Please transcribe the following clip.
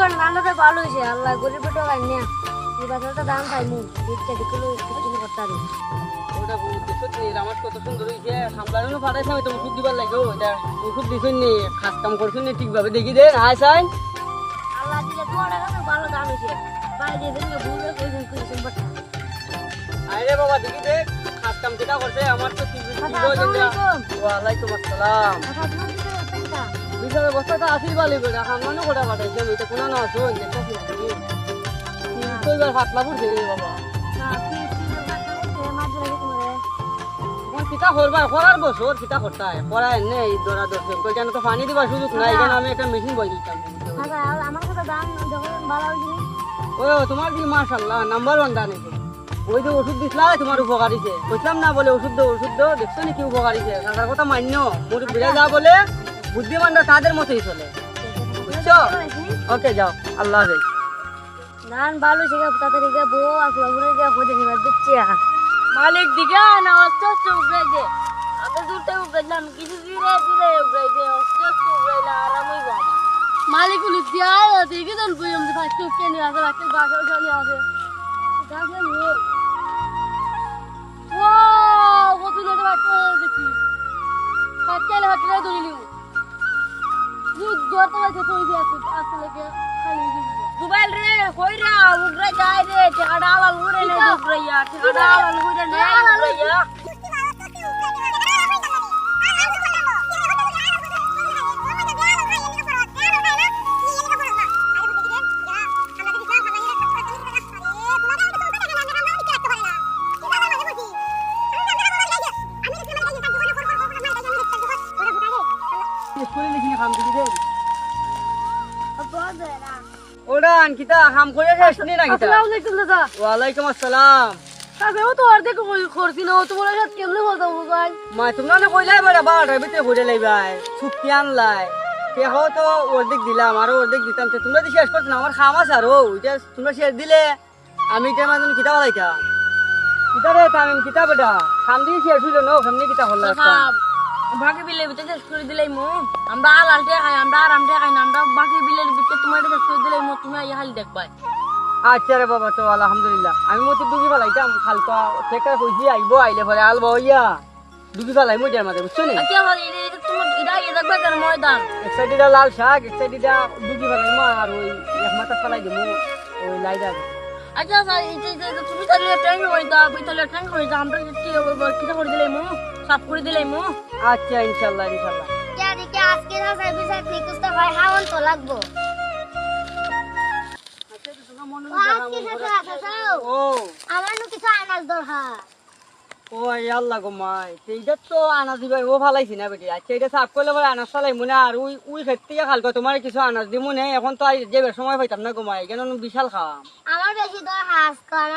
তোর নানাটা ভালো হয়েছে আল্লাহ গরিব বেটো গাই না এই বাজারটা দাম পাইমু দেখতে দেখলো কিছু করতে পারি ওটা দেখছো আমার কত সুন্দর হয়েছে সামলানো পাঠাইছে আমি তো ওষুধ দিবার লাগে ওটা ওষুধ দিছেন নি খাস কাম করছেন নি ঠিকভাবে দেখি দেন হাই সাইন আল্লাহ দিলে তোমার কাছে ভালো দাম হয়েছে বাইরে দেখলে বুঝবে কইছেন কইছেন বাটা আরে বাবা দেখি দেখ খাস কাম কেটা করছে আমার তো কিলো ওয়ালাইকুম আসসালাম বিশাল অবস্থাটা আসিল বালি করে খামানো কোটা পাঠাইছে আমি তো কোনো না আছো দেখতেছি কইবার ফাটলা পড়ছে রে বাবা কিতা করবা করার বছর কিতা করতাই করাই নেই দৌড়া দৌড়ছে কই কেন তো পানি দিবার সুযোগ নাই কেন আমি একটা মেশিন বই দিতাম আমার কাছে দাম যখন ভালো হয়েছে ও তোমার কি মাশাআল্লাহ নাম্বার 1 দান আছে ওই যে ওষুধ দিছলা তোমার উপকারিছে কইলাম না বলে ওষুধ দাও দেখছো নি কি উপকারিছে কাকার কথা মান্য মোর বিরা যা বলে বুদ্ধিমানরা তাদের মতই চলে বুঝছো ওকে যাও আল্লাহ হাফেজ নান ভালো ছিল তাদের দিকে বউ আর ফুলগুলো দিয়ে খোঁজে নিবার দিচ্ছি মালিক দিকে না অস্ত অস্ত উগড়াই দে আগে দুটো উগড়াইলাম কিছু ধীরে ধীরে উগড়াই দে অস্ত অস্ত উগড়াইলে আরামই বাবা মালিক উনি দিয়া দেখি দেন বুঝম যে ফাস্ট উঠে নিয়ে আসে একটা গাছ উঠে আসে গাছ নিয়ে ওয়াও কত লোক বাচ্চা দেখি কাটলে হাতলে ধরে নিউ দুধ দরতে আছে কই দিয়ে আসলে কে খালি দুবাইল রে কইরা উগড়াই যায় রে টাকা আলাল উড়ে নে উগড়াইয়া টাকা আলাল উড়ে নে উগড়াইয়া স্কুলে লিখিনি কাম দিবি দেন ওটা কিতা কাম করে শেষনি না কিতা আসসালামু আলাইকুম দাদা ওয়ালাইকুম আসসালাম কাছে ও তো অর্ধেক করছিল তো বলে সাথে কেমনে বলতো ভাই মা তোমরা না কইলাই বড় 12টার ভিতরে ঘুরে লাইবাই ছুটি আনলাই কে হো তো অর্ধেক দিলাম আরো অর্ধেক দিতাম তো তোমরা তো শেষ করছ না আমার খাম আছে আরো ওইটা তোমরা শেষ দিলে আমি এটা মানে কিতা বলাইতাম কিতা রে তামিম কিতা বেটা খাম দিয়ে শেষ হইল না কেমনে কিতা হল বাকি বিলের ভিতরে শেষ করে দিলাই মু আমরা আলালটে খাই আমরা আরামটে খাই না আমরা বাকি বিলের ভিতরে তোমার শেষ করে দিলাই মু তুমি আই হালি দেখবাই আচ্ছা রে বাবা তো আলহামদুলিল্লাহ আমি মতে ডুবি ফেলাইতাম খালকা টেকা কইছি আইবো আইলে পরে আলবো ইয়া ডুবি ফেলাই মই যার মাঝে বুঝছো নি আচ্ছা ভাই এটা তোমার এটা এ দেখবা কেন ময়দান এক সাইডে দা লাল শাক এক সাইডে দা ডুবি ফেলাই মা আর ওই এক মাথা ফেলাই দিমু ওই লাইদা আচ্ছা স্যার এটা তুমি তাহলে ট্যাঙ্ক হই দা তাহলে ট্যাঙ্ক হই দা আমরা কি করে দিলাই মু সাফ করে দিলাই মু আচ্ছা ইনশাআল্লাহ ইনশাআল্লাহ জানি কি আজকে না সার্ভিস আর ঠিক করতে ভাই হাওন তো লাগবো ও আমার নু কিছু আনাজ দরকার ও আল্লাহ গো মাই এইটা তো আনাজ দিবাই ও ফালাইছি না বেটি আচ্ছা এটা সাফ করলে পরে আনাজ ফালাই মনে আর ওই ক্ষেত থেকে খালকা তোমার কিছু আনাজ দিমু না এখন তো যে সময় পাইতাম না গো মাই কেন বিশাল খাম আমার বেশি দরকার